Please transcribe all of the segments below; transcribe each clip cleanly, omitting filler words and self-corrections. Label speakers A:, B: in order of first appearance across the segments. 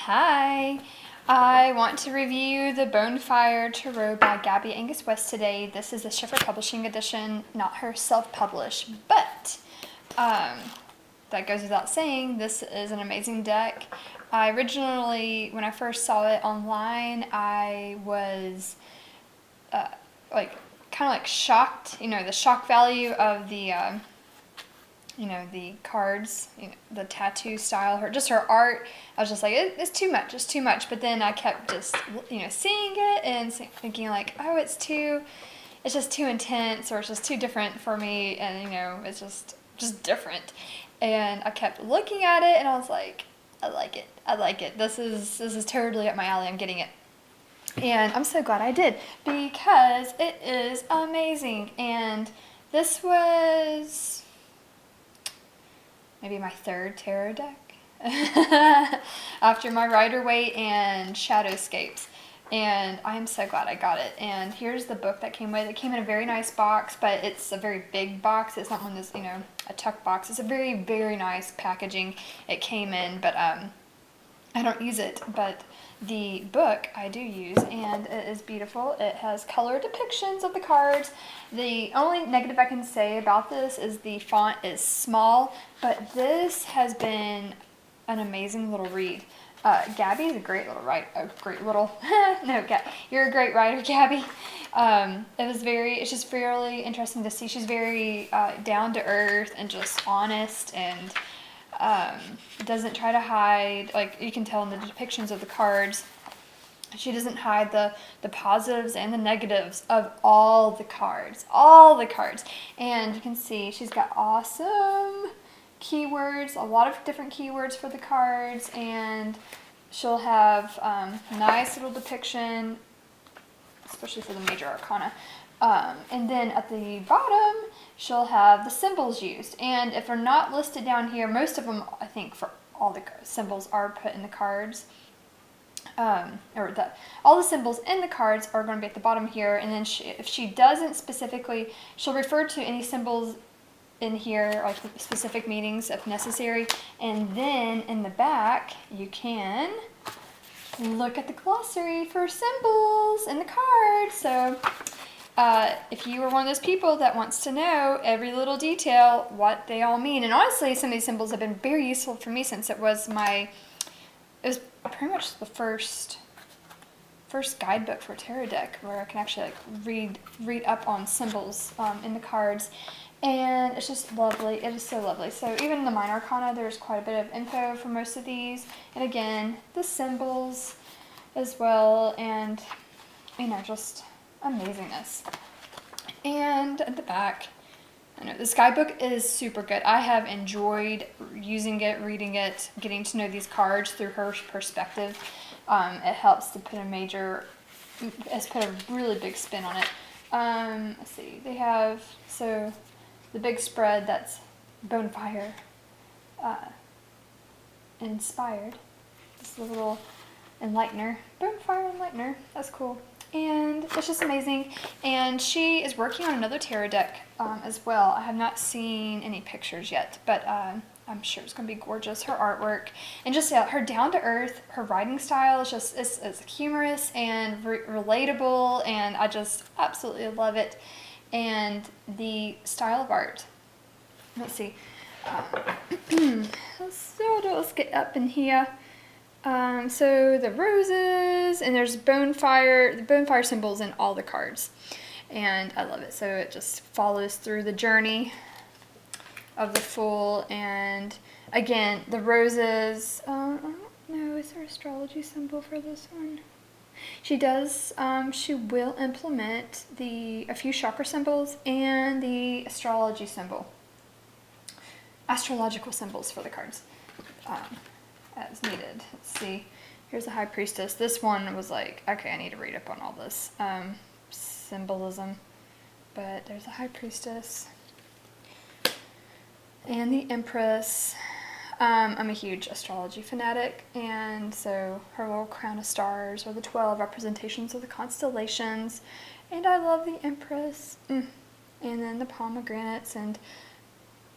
A: Hi, I want to review the Bonefire Tarot by Gabby Angus West today. This is a Schiffer Publishing edition, not her self-published, but that goes without saying, this is an amazing deck. I originally, when I first saw it online, I was kind of like shocked, the shock value of the the cards, the tattoo style, her art. I was just like, it's too much. But then I kept just, seeing it and thinking like, oh, it's just too intense, or it's just too different for me. And, it's just different. And I kept looking at it and I was like, I like it. This is totally up my alley. I'm getting it. And I'm so glad I did, because it is amazing. And this was maybe my third tarot deck after my Rider-Waite and Shadowscapes, and I am so glad I got it. And here's the book that came with it. It came in a very nice box, but it's a very big box. It's not one that's a tuck box. It's a very, very nice packaging it came in, but I don't use it, but the book I do use, and it is beautiful. It has color depictions of the cards. The only negative I can say about this is the font is small, but this has been an amazing little read. Gabby is a great little writer. You're a great writer, Gabby. It's just really interesting to see. She's very down to earth and just honest, and doesn't try to hide, like you can tell in the depictions of the cards. She doesn't hide the positives and the negatives of all the cards. And you can see she's got awesome keywords, a lot of different keywords for the cards, and she'll have nice little depiction, especially for the major arcana. And then at the bottom, she'll have the symbols used. And if they're not listed down here, most of them, I think, for all the symbols are put in the cards. All the symbols in the cards are going to be at the bottom here. And then if she doesn't specifically, she'll refer to any symbols in here, like specific meanings if necessary. And then in the back, you can look at the glossary for symbols in the cards. So if you were one of those people that wants to know every little detail, what they all mean, and honestly, some of these symbols have been very useful for me, since it was pretty much the first guidebook for tarot deck where I can actually read up on symbols in the cards, and it's just lovely. It is so lovely. So even in the minor arcana, there's quite a bit of info for most of these, and again, the symbols as well, and just amazingness. And at the back, I know this guidebook is super good. I have enjoyed using it, reading it, getting to know these cards through her perspective. It helps to put a really big spin on it. Let's see, they have, so the big spread, that's Bonefire inspired. This little enlightener, Bonefire enlightener, that's cool. And it's just amazing. And she is working on another tarot deck as well. I have not seen any pictures yet, but I'm sure it's going to be gorgeous. Her artwork and just her down-to-earth, her writing style is just it's humorous and relatable, and I just absolutely love it. And the style of art. Let's see. Let's get up in here. So the roses, and there's the bonefire symbols in all the cards, and I love it. So it just follows through the journey of the Fool, and again, the roses, I don't know, is there an astrology symbol for this one? She does, she will implement a few chakra symbols and the astrological symbols for the cards. As needed. Let's see. Here's the High Priestess. This one was like, okay, I need to read up on all this symbolism. But there's the High Priestess and the Empress. I'm a huge astrology fanatic, and so her little crown of stars are the 12 representations of the constellations, and I love the Empress. And then the pomegranates and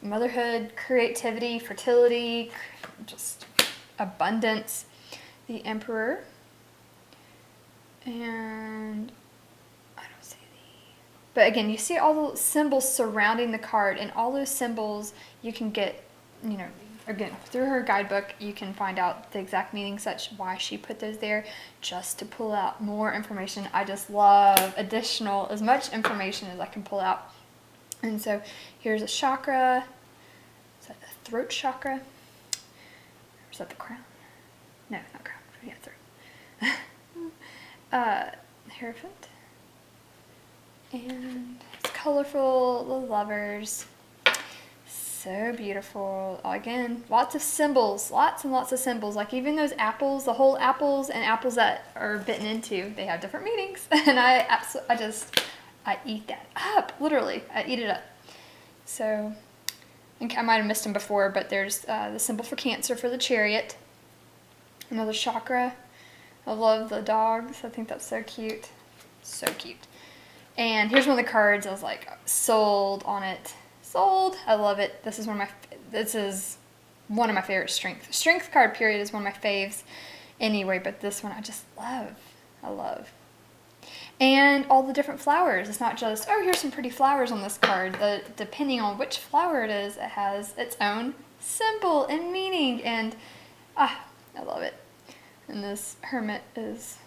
A: motherhood, creativity, fertility, just abundance. the Emperor, and I don't see but again, you see all the symbols surrounding the card, and all those symbols you can get, you know, again, through her guidebook, you can find out the exact meaning, such why she put those there, just to pull out more information. I just love as much information as I can pull out. And so here's a chakra. Is that the throat chakra? Or is that the crown? No, not crown. Yeah, throat. Hierophant. And it's colorful, the lovers. So beautiful. Again, lots of symbols, lots and lots of symbols. Like even those apples, the whole apples and apples that are bitten into, they have different meanings. And I eat that up, literally. I eat it up. So, I think I might have missed them before, but there's the symbol for Cancer for the Chariot. Another chakra. I love the dogs. I think that's so cute. So cute. And here's one of the cards. I was like, sold on it. Sold. I love it. This is one of my favorite strength. Strength card period is one of my faves anyway, but this one I just love. I love. And all the different flowers. It's not just, oh, here's some pretty flowers on this card. Depending on which flower it is, it has its own symbol and meaning. And I love it. And this hermit is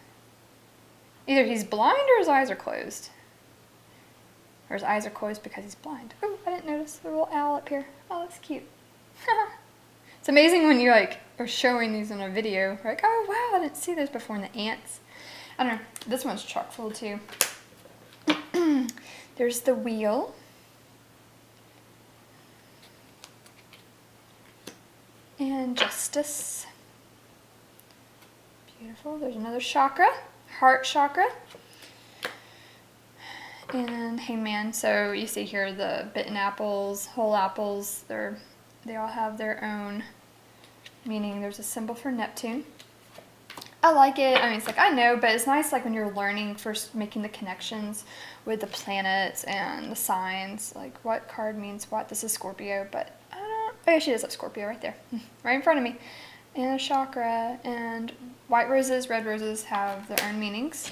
A: either he's blind or his eyes are closed. Or his eyes are closed because he's blind. Oh, I didn't notice the little owl up here. Oh, that's cute. It's amazing when you are showing these in a video. Like, oh wow, I didn't see those before. And the ants. I don't know. This one's chock full too. There's the wheel. And justice. Beautiful. There's another chakra. Heart chakra. And hangman. So you see here the bitten apples, whole apples. They all have their own meaning. There's a symbol for Neptune. I like it. I mean, it's like, I know, but it's nice like when you're learning, first making the connections with the planets and the signs, like what card means what. This is Scorpio, but I don't, oh yeah, she does have Scorpio right there, right in front of me. And a chakra, and white roses, red roses have their own meanings.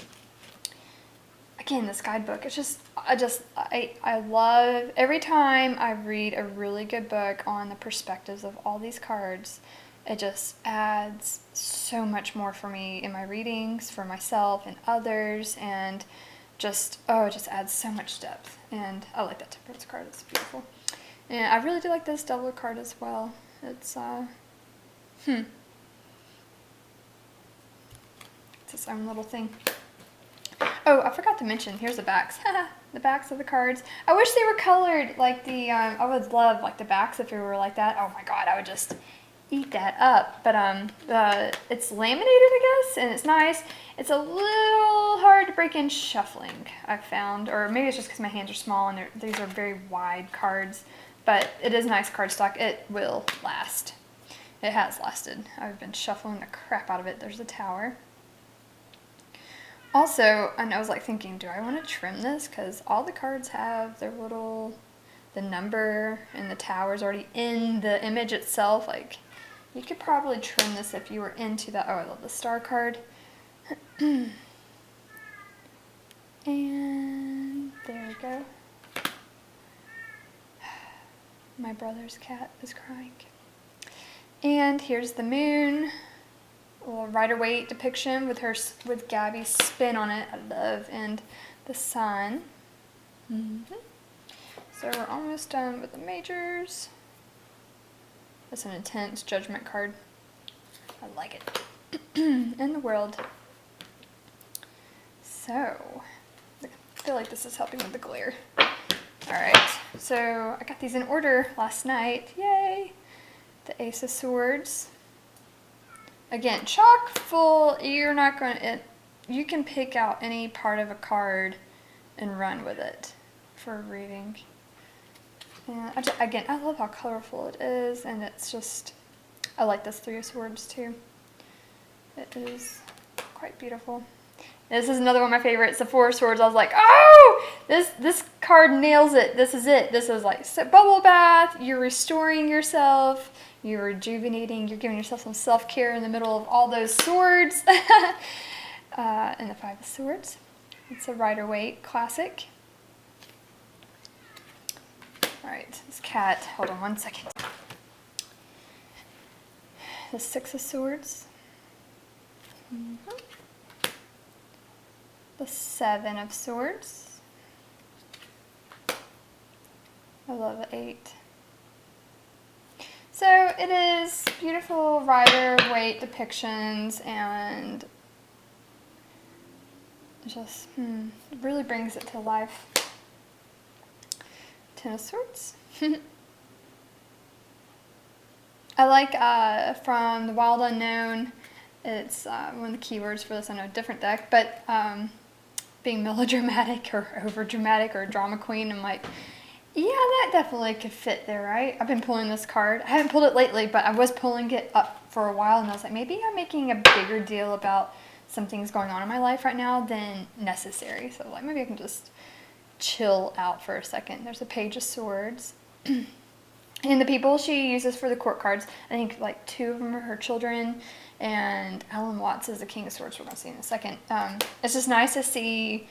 A: Again, this guidebook, it's just, I love, every time I read a really good book on the perspectives of all these cards, it just adds so much more for me in my readings, for myself and others, and just, it just adds so much depth. And I like that temperance card, it's beautiful. And I really do like this Devil card as well. It's, it's its own little thing. Oh, I forgot to mention, here's the backs. The backs of the cards. I wish they were colored like the, I would love like the backs if they were like that. Oh my god, I would just eat that up. But it's laminated, I guess, and it's nice. It's a little hard to break in shuffling, I've found. Or maybe it's just because my hands are small and these are very wide cards. But it is nice cardstock. It will last. It has lasted. I've been shuffling the crap out of it. There's the tower. Also, and I was like thinking, do I want to trim this? Because all the cards have their little, the number and the tower's already in the image itself. Like, you could probably trim this if you were into that. Oh, I love the star card. And there we go. My brother's cat is crying. And here's the moon. A little Rider-Waite depiction with Gabby's spin on it. I love. And the sun. So we're almost done with the majors. That's an intense judgment card. I like it. And the world. So I feel like this is helping with the glare. Alright, so I got these in order last night. Yay! The Ace of Swords. Again, chock full. You're not going to, you can pick out any part of a card and run with it for reading. And again, I love how colorful it is, and it's just, I like this Three of Swords too. It is quite beautiful. This is another one of my favorites, the Four of Swords. I was like, oh, this card nails it. This is it. This is like bubble bath. You're restoring yourself. You're rejuvenating. You're giving yourself some self-care in the middle of all those swords. And the Five of Swords. It's a Rider-Waite classic. All right, this cat. Hold on one second. The Six of Swords. The Seven of Swords. I love 8. So it is beautiful Rider-Waite depictions, and just really brings it to life. Ten of Swords. I like from the Wild Unknown. It's one of the keywords for this. I know, different deck, but being melodramatic or overdramatic or a drama queen, I'm like, yeah, that definitely could fit there, right? I've been pulling this card. I haven't pulled it lately, but I was pulling it up for a while, and I was like, maybe I'm making a bigger deal about some things going on in my life right now than necessary. So like, maybe I can just chill out for a second. There's a Page of Swords. And the people she uses for the court cards, I think like 2 of them are her children, and Alan Watts is the King of Swords, we're going to see in a second. It's just nice to see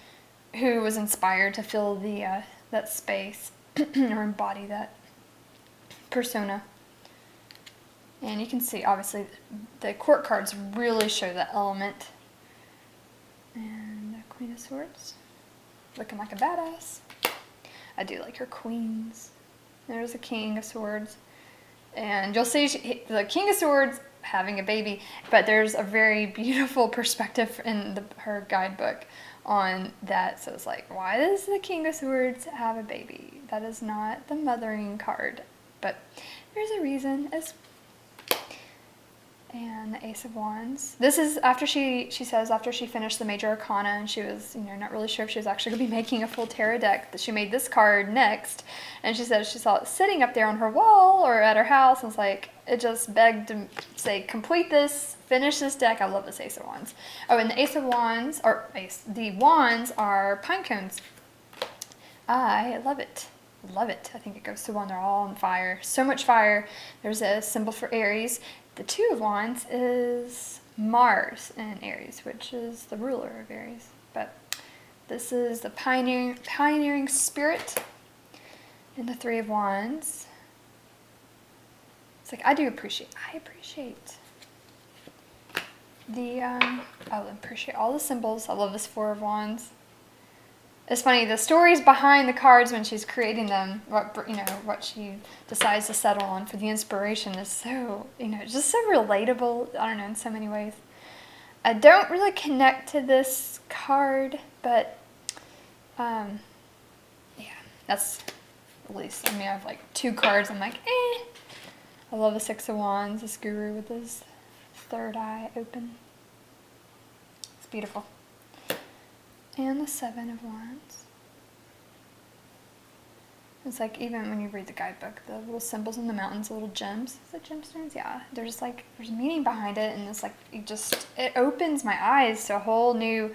A: who was inspired to fill the that space or embody that persona. And you can see, obviously, the court cards really show that element. And the Queen of Swords, looking like a badass. I do like her queens. There's the King of Swords. And you'll see the King of Swords having a baby, but there's a very beautiful perspective in her guidebook on that. So it's like, why does the King of Swords have a baby? That is not the mothering card, but there's a reason. And the Ace of Wands. This is after she says after she finished the Major Arcana, and she was, not really sure if she was actually going to be making a full tarot deck, that she made this card next. And she said she saw it sitting up there on her wall or at her house, and it's like, it just begged to say, complete this, finish this deck. I love this Ace of Wands. Oh, and the Ace of Wands, the wands are pine cones. I love it. Love it. I think it goes to one. They're all on fire. So much fire. There's a symbol for Aries. The Two of Wands is Mars in Aries, which is the ruler of Aries. But this is the pioneering spirit. And the Three of Wands. It's like, I appreciate the, I appreciate all the symbols. I love this Four of Wands. It's funny, the stories behind the cards when she's creating them, what she decides to settle on for the inspiration is so, just so relatable, I don't know, in so many ways. I don't really connect to this card, but, yeah, that's, at least, I have like 2 cards, I'm like, eh. I love the Six of Wands, this guru with his third eye open. It's beautiful. And the Seven of Wands. It's like, even when you read the guidebook, the little symbols in the mountains, the little gems. Is it gemstones? Yeah. They're just like, there's meaning behind it, and it's like, it opens my eyes to a whole new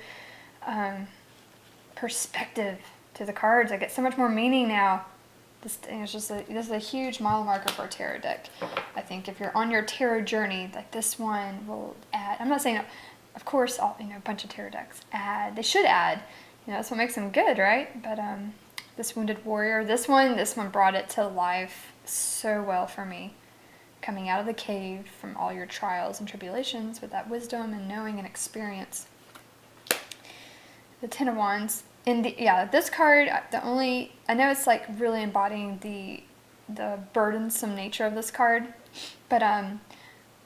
A: perspective to the cards. I get so much more meaning now. This is a huge mile marker for a tarot deck. I think if you're on your tarot journey, like this one will add, I'm not saying, of course, a bunch of tarot decks they should add, that's what makes them good, right? But this Wounded Warrior, this one brought it to life so well for me. Coming out of the cave from all your trials and tribulations with that wisdom and knowing and experience. The Ten of Wands. This card, I know it's like really embodying the burdensome nature of this card, but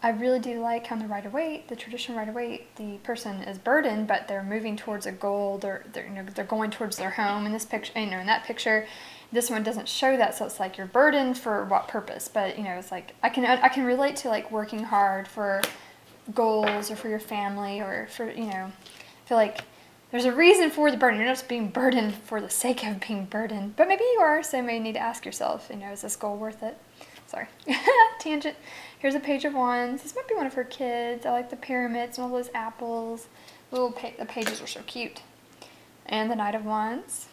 A: I really do like how the traditional Rider-Waite, the person is burdened, but they're moving towards a goal. They're going towards their home. In this picture, in that picture, this one doesn't show that, so it's like you're burdened for what purpose? But it's like I can relate to like working hard for goals or for your family or for I feel like there's a reason for the burden. You're not just being burdened for the sake of being burdened, but maybe you are. So you may need to ask yourself, is this goal worth it? Sorry, tangent. Here's a Page of Wands. This might be one of her kids. I like the pyramids and all those apples. The pages are so cute. And the Knight of Wands.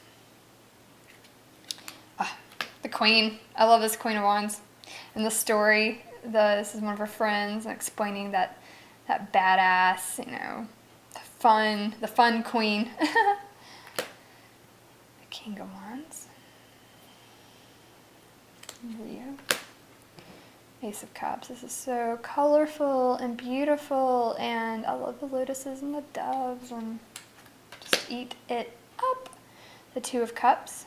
A: the Queen. I love this Queen of Wands. And the story, this is one of her friends explaining that badass, you know, the fun queen. The King of Wands. Leo. Ace of Cups. This is so colorful and beautiful, and I love the lotuses and the doves, and just eat it up. The Two of Cups.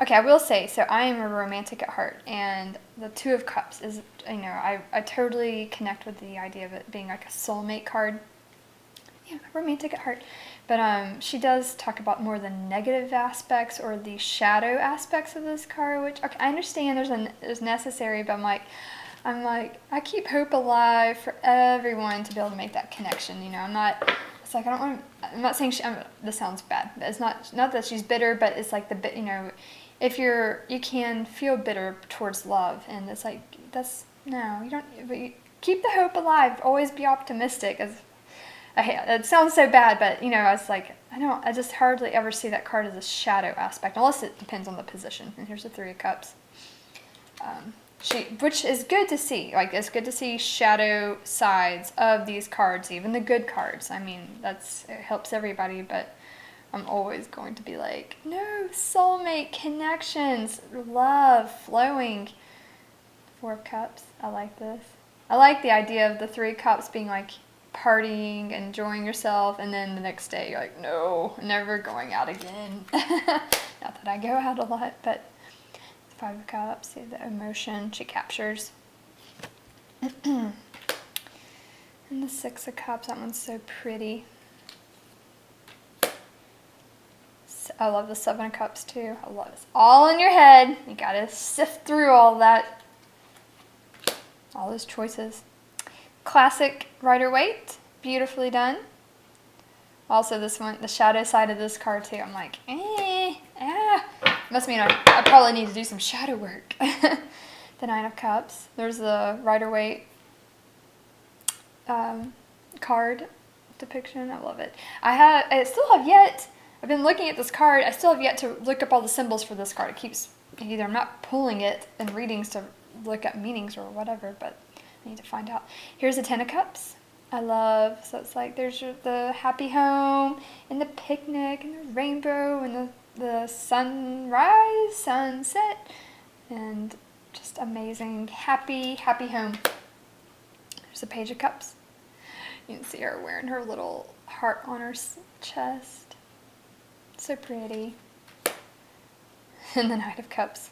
A: Okay, I will say, so I am a romantic at heart, and the Two of Cups is, you know, I totally connect with the idea of it being like a soulmate card. Yeah, romantic at heart. But she does talk about more the negative aspects or the shadow aspects of this card, which, okay, I understand there's necessary, but I'm like, I keep hope alive for everyone to be able to make that connection, you know. I'm not saying this sounds bad, but it's not that she's bitter, but it's like you know, if you can feel bitter towards love, and it's like, no, you don't, but you keep the hope alive, always be optimistic. It sounds so bad, but you know, I was like, I just hardly ever see that card as a shadow aspect, unless it depends on the position. And here's the Three of Cups. Which is good to see. Like, it's good to see shadow sides of these cards, even the good cards. I mean, it helps everybody, but I'm always going to be like, no, soulmate connections, love flowing. Four of Cups. I like this. I like the idea of the Three of Cups being like partying, enjoying yourself, and then the next day you're like, no, never going out again. Not that I go out a lot, but Five of Cups, see the emotion she captures. And the Six of Cups, that one's so pretty. I love the Seven of Cups too. I love it. It's all in your head. You gotta sift through all that. All those choices. Classic Rider-Waite, beautifully done. Also this one, the shadow side of this card too, I'm like, must mean I probably need to do some shadow work. The Nine of Cups. There's the Rider-Waite card depiction. I love it. I've been looking at this card. I still have yet to look up all the symbols for this card. It keeps, either I'm not pulling it in readings to look up meanings or whatever, but I need to find out. Here's the Ten of Cups. I love, so it's like there's the happy home and the picnic and the rainbow and the sunrise, sunset, and just amazing, happy home. There's the Page of Cups. You can see her wearing her little heart on her chest. So pretty. And the Knight of Cups.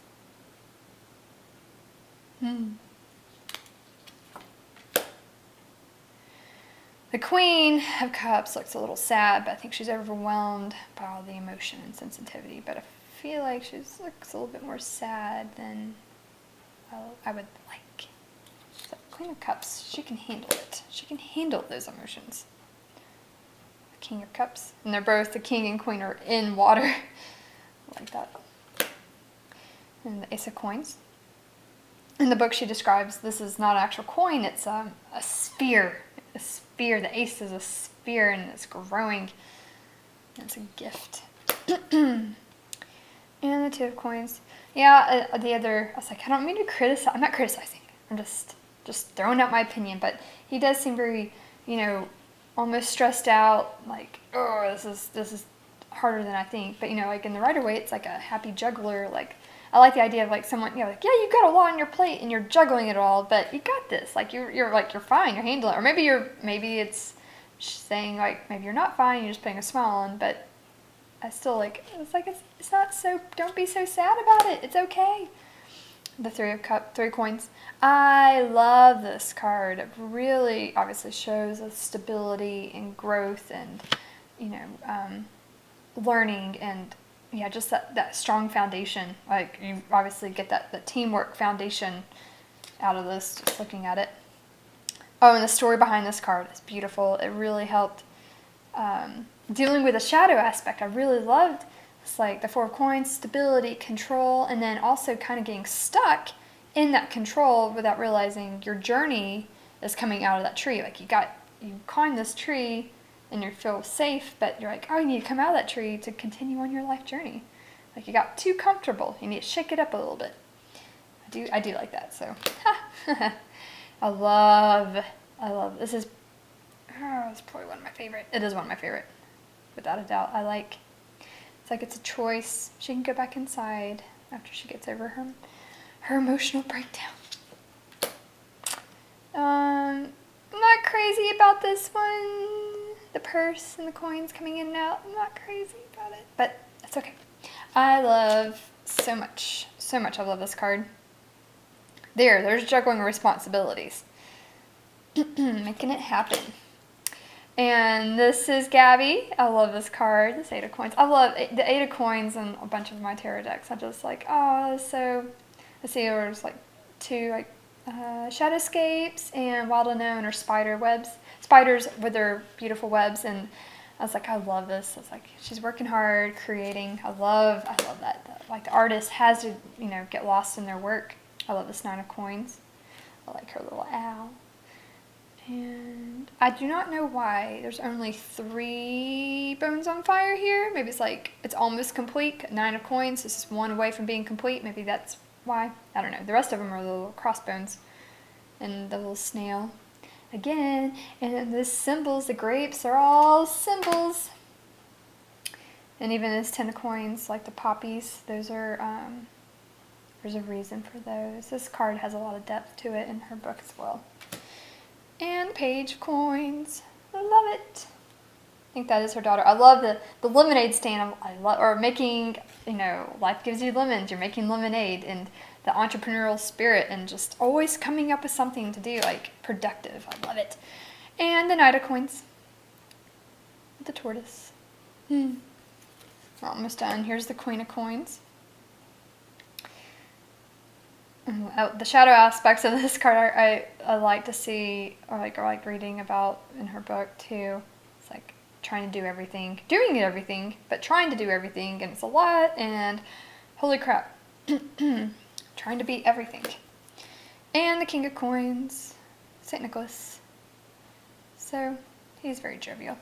A: The Queen of Cups looks a little sad, but I think she's overwhelmed by all the emotion and sensitivity. But I feel like she looks a little bit more sad than I would like. So Queen of Cups, she can handle it. She can handle those emotions. The King of Cups, and they're both, the King and Queen are in water. I like that. And the Ace of Coins. In the book she describes this is not an actual coin, it's a sphere. A sphere. The ace is a sphere and it's growing. It's a gift. And the Two of Coins. Yeah, the other, I was like, I don't mean to criticize. I'm not criticizing. I'm just throwing out my opinion. But he does seem very, you know, almost stressed out. Like, oh, this is harder than I think. But, you know, like in the Rider-Waite, it's like a happy juggler. Like, I like the idea of like someone, you know, like, yeah, you got a lot on your plate and you're juggling it all, but you got this. Like you're fine, you're handling it. Or maybe it's saying like, maybe you're not fine, you're just putting a smile on, but I still like, it's not so, don't be so sad about it. It's okay. The Three Coins. I love this card. It really obviously shows a stability and growth and, you know, learning and, yeah, just that strong foundation. Like, you obviously get that teamwork foundation out of this, just looking at it. Oh, and the story behind this card is beautiful. It really helped dealing with the shadow aspect. I really loved, it's like the Four of Coins, stability, control, and then also kind of getting stuck in that control without realizing your journey is coming out of that tree. Like, you climb this tree and you feel safe, but you're like, oh, you need to come out of that tree to continue on your life journey. Like you got too comfortable. You need to shake it up a little bit. I do like that. So I love this is it's probably one of my favorite. It is one of my favorite, without a doubt. It's like it's a choice. She can go back inside after she gets over her emotional breakdown. I'm not crazy about this one. The purse and the coins coming in and out. I'm not crazy about it, but it's okay. I love so much. I love this card. There's juggling responsibilities. Making it happen. And this is Gabby. I love this card, this 8 of coins. I love the 8 of coins and a bunch of my tarot decks. I just like, oh, so, let's see, there's like 2 like Shadowscapes and Wild Unknown or spider webs. Spiders with their beautiful webs, and I was like, I love this. I was like, she's working hard, creating. I love that. Like the artist has to, get lost in their work. I love this 9 of coins. I like her little owl. And I do not know why there's only 3 bones on fire here. Maybe it's like, it's almost complete. 9 of coins, this is 1 away from being complete. Maybe that's why. I don't know. The rest of them are the little crossbones and the little snail. Again, and the symbols, the grapes are all symbols. And even this 10 of coins, like the poppies, those are, there's a reason for those. This card has a lot of depth to it in her book as well. And page of coins. I love it. I think that is her daughter. I love the lemonade stand. I love, or making, life gives you lemons. You're making lemonade, and the entrepreneurial spirit, and just always coming up with something to do, like productive. I love it. And the Knight of Coins. The tortoise. We're almost done. Here's the Queen of Coins. The shadow aspects of this card I like to see, or like reading about in her book too. It's like trying to do everything, doing everything, but trying to do everything, and it's a lot, and holy crap. Trying to be everything. And the King of Coins, St. Nicholas. So he's very jovial.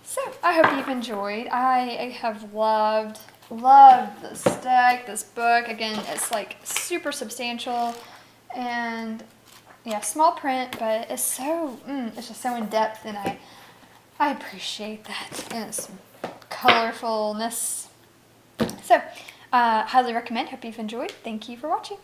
A: So I hope you've enjoyed. I have loved this deck, this book. Again, it's like super substantial, and yeah, small print, but it's so it's just so in depth, and I appreciate that, and its colorfulness. So highly recommend. Hope you've enjoyed. Thank you for watching.